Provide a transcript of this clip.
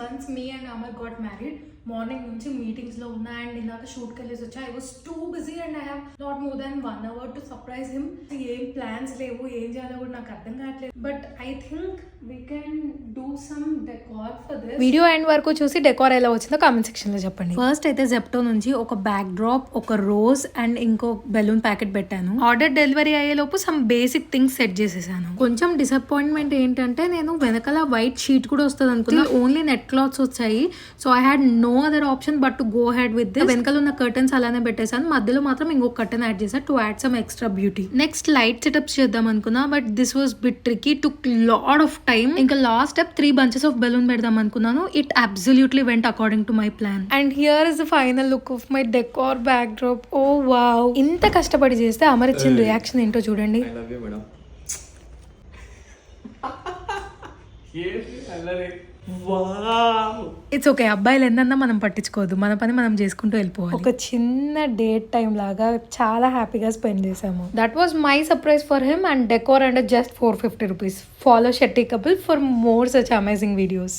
Once me and Amar got married morning నుంచి meetings లో ఉన్నా అండ్ ఇందాక షూట్కి వెళ్ళేసి వచ్చా. I was too busy and I have not more than 1 hour to surprise him. ఏం plans లేవు, ఏం చేయాలో కూడా నాకు అర్థం కావట్లేదు. But I think we can do some decor for this. Video end వరకు చూసి డెకార్ ఎలా వచ్చిందో కామెంట్ సెక్షన్ లో చెప్పండి. ఫస్ట్ అయితే జెప్టో నుంచి ఒక బ్యాక్ డ్రాప్, ఒక రోజ్ అండ్ ఇంకో బెలూన్ ప్యాకెట్ పెట్టాను. ఆర్డర్ డెలివరీ అయ్యేలోపు సమ్ బేసిక్ థింగ్స్ సెట్ చేసేసాను. కొంచెం డిసప్పాయింట్మెంట్ ఏంటంటే నేను వెనకాల వైట్ షీట్ కూడా వస్తుంది అనుకున్నా, ఓన్లీ నెట్ క్లాత్స్ వచ్చాయి. So I had no other option but to go ahead with this. వెనకాల ఉన్న కర్టన్స్ అలానే పెట్టేసాను, మధ్యలో మాత్రం ఇంకొక కర్టన్ యాడ్ చేశాను to add some extra beauty. Next light setups చేద్దాం అనుకున్నా but this was bit tricky, took lot of time. ఇంకా last step 3 bunches of balloon పెడదాం అనుకున్నాను. It absolutely went according to my plan. And here is the final look of my decor backdrop. Oh wow, ఇంత కష్టపడి చేస్తే అమర్ ఇచ్చిన reaction ఏంటో చూడండి. It's okay, అబ్బాయిలు ఎందన్నా మనం పట్టించుకోవద్దు, మన పని మనం చేసుకుంటూ వెళ్ళిపోవాలి. ఒక చిన్న డేట్ టైం లాగా చాలా హ్యాపీగా స్పెండ్ చేసాము. That was my surprise for him and decor and just 450 rupees. Follow Shetty Couple for more such amazing videos.